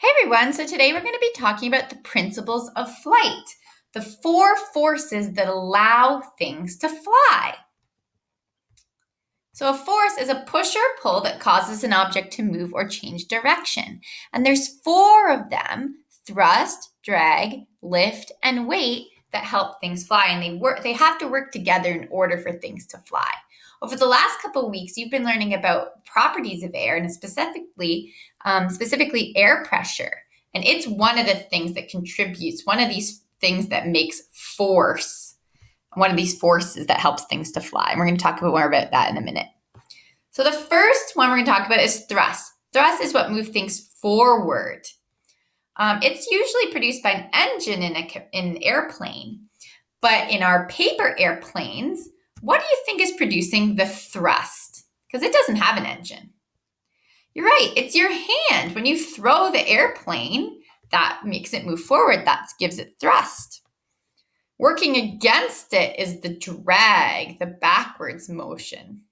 Hey everyone, so today we're going to be talking about the principles of flight, the four forces that allow things to fly. So a force is a push or pull that causes an object to move or change direction. And there's four of them: thrust, drag, lift, and weight that help things fly. And they have to work together in order for things to fly. Over the last couple of weeks, you've been learning about properties of air and specifically air pressure. And it's one of the things that contributes, one of these things that makes force, one of these forces that helps things to fly. And we're going to talk more about that in a minute. So the first one we're going to talk about is thrust. Thrust is what moves things forward. It's usually produced by an engine in an airplane. But in our paper airplanes, what do you think is producing the thrust? Because it doesn't have an engine. You're right, it's your hand. When you throw the airplane, that makes it move forward. That gives it thrust. Working against it is the drag, the backwards motion,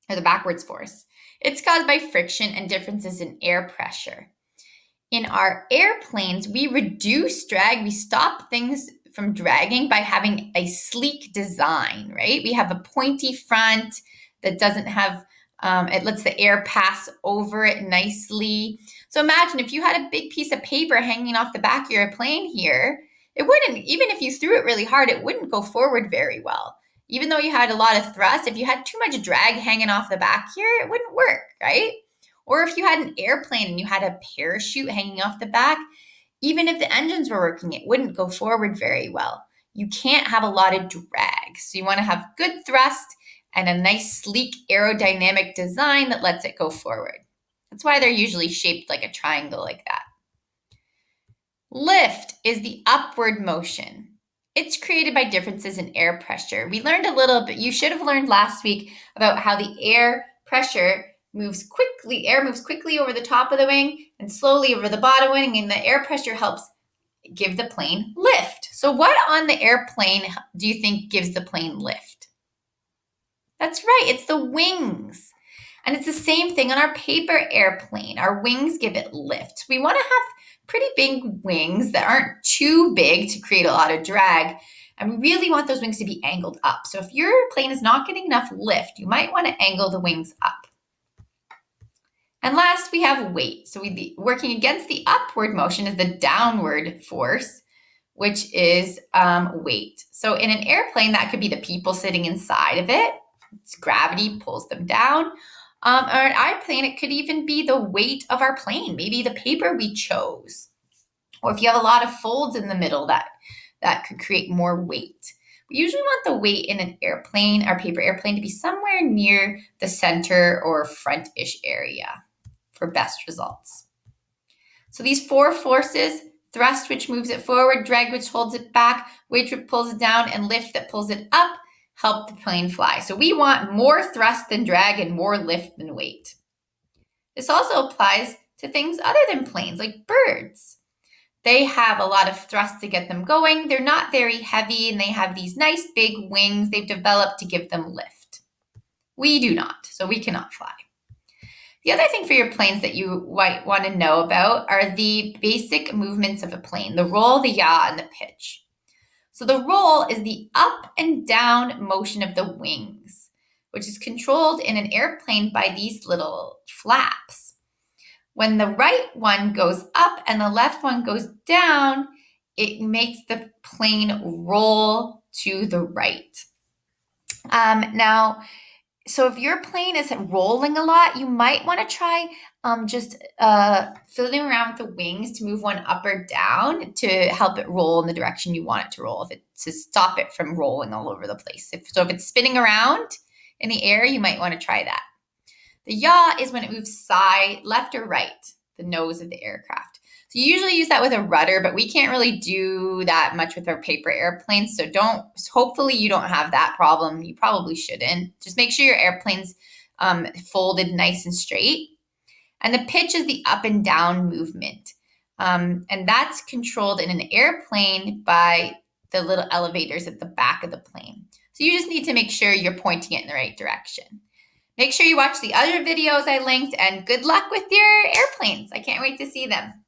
or the backwards force. It's caused by friction and differences in air pressure. In our airplanes, we reduce drag. We stop things from dragging by having a sleek design, right? We have a pointy front that doesn't have, it lets the air pass over it nicely. So imagine if you had a big piece of paper hanging off the back of your plane here, it wouldn't, even if you threw it really hard, it wouldn't go forward very well. Even though you had a lot of thrust, if you had too much drag hanging off the back here, it wouldn't work, right? Or if you had an airplane and you had a parachute hanging off the back, even if the engines were working, it wouldn't go forward very well. You can't have a lot of drag. So you want to have good thrust and a nice, sleek aerodynamic design that lets it go forward. That's why they're usually shaped like a triangle like that. Lift is the upward motion. It's created by differences in air pressure. We learned a little bit, you should have learned last week about how the air pressure moves quickly. Air moves quickly over the top of the wing and slowly over the bottom wing, and the air pressure helps give the plane lift. So what on the airplane do you think gives the plane lift? That's right, it's the wings. And it's the same thing on our paper airplane. Our wings give it lift. We want to have pretty big wings that aren't too big to create a lot of drag. And we really want those wings to be angled up. So if your plane is not getting enough lift, you might want to angle the wings up. And last, we have weight. So working against the upward motion is the downward force, which is weight. So in an airplane, that could be the people sitting inside of it. It's gravity pulls them down. Or an airplane, it could even be the weight of our plane, maybe the paper we chose. Or if you have a lot of folds in the middle, that could create more weight. We usually want the weight in an airplane, our paper airplane, to be somewhere near the center or front-ish area for best results. So these four forces: thrust, which moves it forward; drag, which holds it back; weight, which pulls it down; and lift, that pulls it up, help the plane fly. So we want more thrust than drag and more lift than weight. This also applies to things other than planes, like birds. They have a lot of thrust to get them going. They're not very heavy, and they have these nice big wings they've developed to give them lift. We do not, so we cannot fly. The other thing for your planes that you might want to know about are the basic movements of a plane: the roll, the yaw, and the pitch. So the roll is the up and down motion of the wings, which is controlled in an airplane by these little flaps. When the right one goes up and the left one goes down, it makes the plane roll to the right. So if your plane is rolling a lot, you might want to try just fiddling around with the wings to move one up or down to help it roll in the direction you want it to roll, to stop it from rolling all over the place. If it's spinning around in the air, you might want to try that. The yaw is when it moves left or right, the nose of the aircraft. So you usually use that with a rudder, but we can't really do that much with our paper airplanes. So hopefully you don't have that problem. You probably shouldn't. Just make sure your airplane's folded nice and straight. And the pitch is the up and down movement. And that's controlled in an airplane by the little elevators at the back of the plane. So you just need to make sure you're pointing it in the right direction. Make sure you watch the other videos I linked, and good luck with your airplanes. I can't wait to see them.